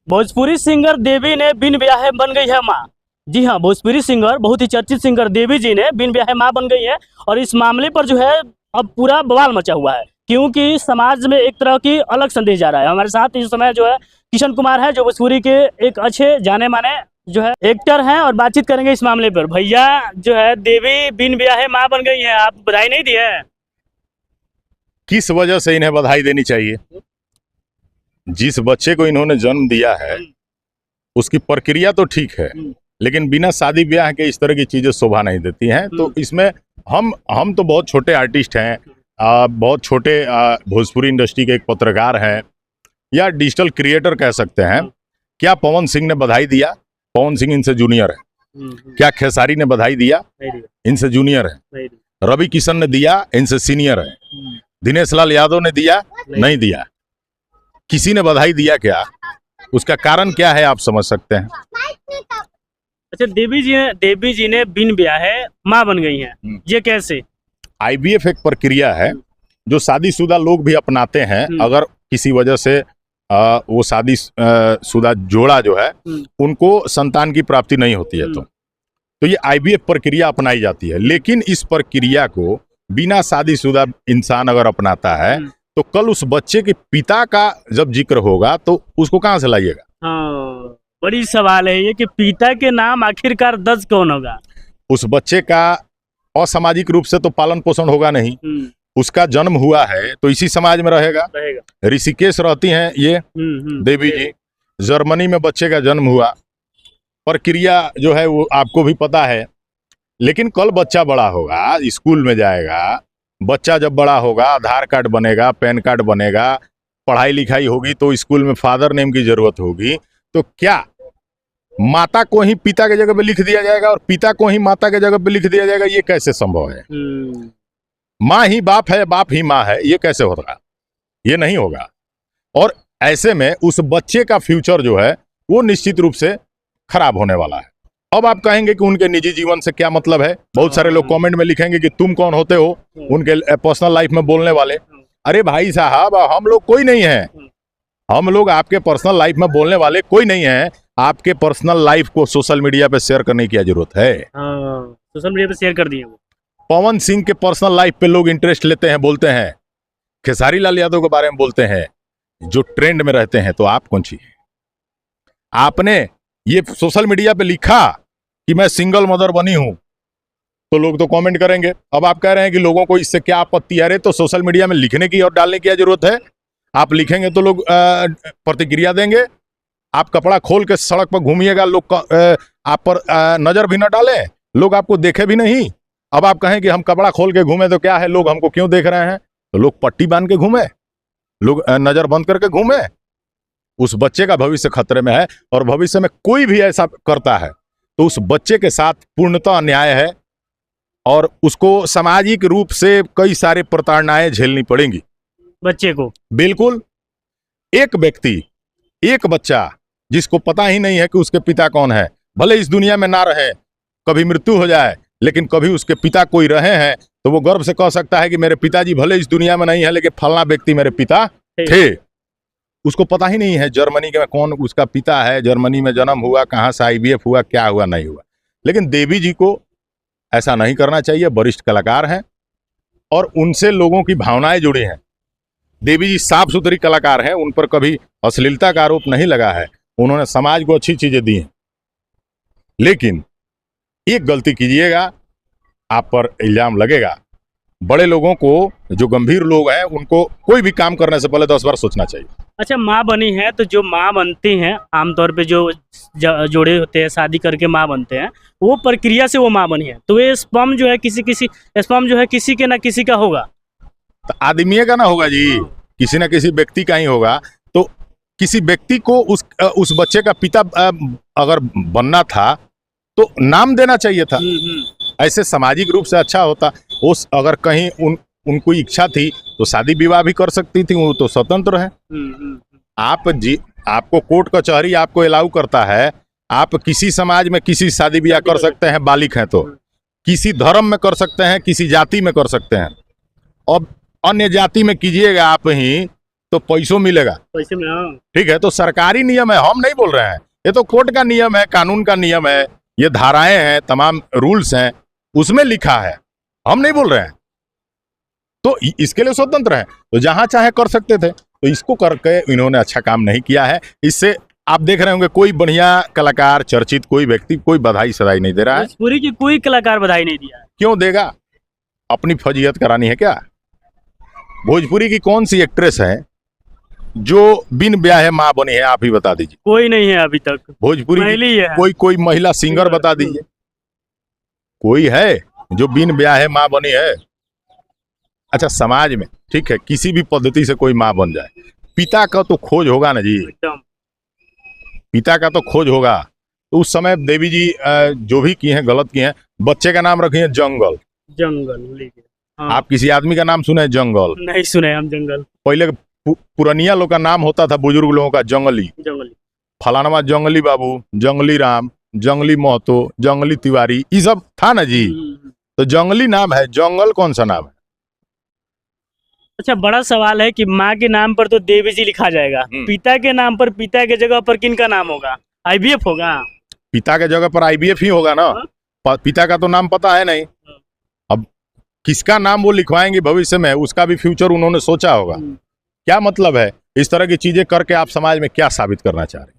Bhojpuri singer देवी ने बिन ब्याहे बन गई है माँ। जी हाँ, भोजपुरी सिंगर, बहुत ही चर्चित सिंगर देवी जी ने बिन ब्याहे माँ बन गई है। और इस मामले पर जो है अब पूरा बवाल मचा हुआ है, क्योंकि समाज में एक तरह की अलग संदेश जा रहा है। हमारे साथ इस समय जो है किशन कुमार है, जो भोजपुरी के एक अच्छे जाने माने जो है एक्टर हैं, और बातचीत करेंगे इस मामले पर। भैया जो है देवी बिन ब्याहे माँ बन गई है, आप बधाई नहीं दी है? किस वजह से इन्हें बधाई देनी चाहिए? जिस बच्चे को इन्होंने जन्म दिया है उसकी प्रक्रिया तो ठीक है, लेकिन बिना शादी ब्याह के इस तरह की चीजें शोभा नहीं देती हैं। तो इसमें हम तो बहुत छोटे आर्टिस्ट हैं, बहुत छोटे भोजपुरी इंडस्ट्री के एक पत्रकार हैं या डिजिटल क्रिएटर कह सकते हैं। क्या पवन सिंह ने बधाई दिया? पवन सिंह इनसे जूनियर है। क्या खेसारी ने बधाई दिया? इनसे जूनियर है। रवि किशन ने दिया? इनसे सीनियर है। दिनेश लाल यादव ने दिया? नहीं दिया। किसी ने बधाई दिया क्या? उसका कारण क्या है आप समझ सकते हैं। अच्छा, देवी जी ने बिन ब्याहे माँ बन गई हैं, ये कैसे? आईवीएफ एक प्रक्रिया है जो शादीशुदा लोग भी अपनाते हैं। अगर किसी वजह से वो शादीशुदा जोड़ा जो है उनको संतान की प्राप्ति नहीं होती है तो ये आईवीएफ प्रक्रिया अपनाई जाती है। लेकिन इस प्रक्रिया को बिना शादीशुदा इंसान अगर अपनाता है तो कल उस बच्चे के पिता का जब जिक्र होगा तो उसको कहाँ से लाइएगा? हाँ, बड़ी सवाल है ये कि पिता के नाम आखिरकार दर्ज कौन होगा? उस बच्चे का असामाजिक रूप से तो पालन पोषण होगा नहीं। उसका जन्म हुआ है तो इसी समाज में रहेगा। ऋषिकेश रहती हैं ये देवी जी, जर्मनी में बच्चे का जन्म हुआ। प्रक्रिया जो है वो आपको भी पता है। लेकिन कल बच्चा बड़ा होगा, स्कूल में जाएगा, बच्चा जब बड़ा होगा आधार कार्ड बनेगा, पैन कार्ड बनेगा, पढ़ाई लिखाई होगी तो स्कूल में फादर नेम की जरूरत होगी। तो क्या माता को ही पिता के जगह पे लिख दिया जाएगा और पिता को ही माता के जगह पे लिख दिया जाएगा? ये कैसे संभव है? माँ ही बाप है, बाप ही माँ है, ये कैसे होगा? ये नहीं होगा। और ऐसे में उस बच्चे का फ्यूचर जो है वो निश्चित रूप से खराब होने वाला है। अब आप कहेंगे कि उनके निजी जीवन से क्या मतलब है? बहुत सारे लोग कमेंट में लिखेंगे कि तुम कौन होते हो उनके पर्सनल लाइफ में बोलने वाले। अरे भाई साहब, हम लोग कोई नहीं है। हम लोग आपके पर्सनल लाइफ में बोलने वाले कोई नहीं है। आपके पर्सनल लाइफ को सोशल मीडिया पे शेयर करने की जरूरत है? सोशल मीडिया पे शेयर कर दिए वो। पवन सिंह के पर्सनल लाइफ पे लोग इंटरेस्ट लेते हैं, बोलते हैं। खेसारी लाल यादव के बारे में बोलते हैं, जो ट्रेंड में रहते हैं। तो आप कौन सी? आपने ये सोशल मीडिया पे लिखा कि मैं सिंगल मदर बनी हूं तो लोग तो कमेंट करेंगे। अब आप कह रहे हैं कि लोगों को इससे क्या आपत्ति है? अरे तो सोशल मीडिया में लिखने की और डालने की जरूरत है? आप लिखेंगे तो लोग प्रतिक्रिया देंगे। आप कपड़ा खोल के सड़क पर घूमिएगा, लोग आप पर नजर भी न डालें, लोग आपको देखे भी नहीं। अब आप कहें कि हम कपड़ा खोल के घूमे तो क्या है, लोग हमको क्यों देख रहे हैं? तो लोग पट्टी बांध के घूमे, लोग नजर बंद करके घूमे। उस बच्चे का भविष्य खतरे में है और भविष्य में कोई भी ऐसा करता है तो उस बच्चे के साथ पूर्णतः अन्याय है और उसको सामाजिक रूप से कई सारे प्रताड़नाएं झेलनी पड़ेंगी बच्चे को। बिल्कुल। एक व्यक्ति, एक बच्चा जिसको पता ही नहीं है कि उसके पिता कौन है, भले इस दुनिया में ना रहे, कभी मृत्यु हो जाए, लेकिन कभी उसके पिता कोई रहे हैं तो वो गर्व से कह सकता है कि मेरे पिताजी भले इस दुनिया में नहीं है लेकिन फलाना व्यक्ति मेरे पिता थे। उसको पता ही नहीं है जर्मनी में कौन उसका पिता है, जर्मनी में जन्म हुआ, कहाँ से आईवीएफ हुआ, क्या हुआ, नहीं हुआ। लेकिन देवी जी को ऐसा नहीं करना चाहिए। वरिष्ठ कलाकार हैं और उनसे लोगों की भावनाएं जुड़ी हैं। देवी जी साफ सुथरी कलाकार हैं, उन पर कभी अश्लीलता का आरोप नहीं लगा है। उन्होंने समाज को अच्छी चीजें दी हैं। लेकिन एक गलती कीजिएगा, आप पर इल्जाम लगेगा। बड़े लोगों को, जो गंभीर लोग हैं, उनको कोई भी काम करने से पहले 10 बार सोचना चाहिए। अच्छा, माँ बनी है तो जो माँ बनती हैं आमतौर पे जो जोड़े होते हैं शादी करके माँ बनते हैं, वो प्रक्रिया से वो माँ बनी है तो ये स्पर्म जो है स्पर्म जो है किसी के ना किसी का होगा। तो आदमी का ना होगा जी, किसी ना किसी व्यक्ति का ही होगा। तो किसी व्यक्ति को उस बच्चे का पिता अगर बनना था तो नाम देना चाहिए था। ऐसे सामाजिक रूप से अच्छा होता। उस अगर कहीं उनको इच्छा थी तो शादी विवाह भी कर सकती थी, वो तो स्वतंत्र है। आपको कोर्ट कचहरी आपको अलाउ करता है, आप किसी समाज में किसी शादी ब्याह कर सकते हैं, बालिक हैं तो किसी धर्म में कर सकते हैं, किसी जाति में कर सकते हैं। अब अन्य जाति में कीजिएगा आप ही तो पैसों मिलेगा। पैसे में हाँ। ठीक है, तो सरकारी नियम है, हम नहीं बोल रहे हैं, ये तो कोर्ट का नियम है, कानून का नियम है, ये धाराएं हैं, तमाम रूल्स हैं, उसमें लिखा है, हम नहीं बोल रहे हैं। तो इसके लिए स्वतंत्र है, तो जहां चाहे कर सकते थे, तो इसको करके इन्होंने अच्छा काम नहीं किया है। इससे आप देख रहे होंगे कोई बढ़िया कलाकार, चर्चित कोई व्यक्ति कोई बधाई सधाई नहीं दे रहा है। भोजपुरी की कोई कलाकार बधाई नहीं दिया है। क्यों देगा? अपनी फजीहत करानी है क्या? भोजपुरी की कौन सी एक्ट्रेस है जो बिन ब्याहे माँ बनी है, आप ही बता दीजिए। कोई नहीं है अभी तक भोजपुरी पहली है। कोई महिला सिंगर बता दीजिए, कोई है जो बिन ब्याहे माँ बनी है? अच्छा, समाज में ठीक है, किसी भी पद्धति से कोई माँ बन जाए, पिता का तो खोज होगा ना जी, एकदम पिता का तो खोज होगा। तो उस समय देवी जी जो भी किए हैं गलत किए हैं। बच्चे का नाम रखिए जंगल, जंगल। हाँ। आप किसी आदमी का नाम सुने जंगल? नहीं सुने हम जंगल। पहले पुरनिया लोग का नाम होता था, बुजुर्ग लोगों का जंगली, फलाना जंगली बाबू, जंगली राम, जंगली महतो, जंगली तिवारी, ये सब था ना जी। तो जंगली नाम है, जंगल कौन सा नाम है? अच्छा, बड़ा सवाल है कि माँ के नाम पर तो देवी जी लिखा जाएगा, पिता के नाम पर पिता के जगह पर किन का नाम होगा? IVF होगा। पिता के जगह पर IVF ही होगा ना। पिता का तो नाम पता है नहीं, अब किसका नाम वो लिखवाएंगे भविष्य में, उसका भी फ्यूचर उन्होंने सोचा होगा। क्या मतलब है? इस तरह की चीजें करके आप समाज में क्या साबित करना चाह रहे हैं?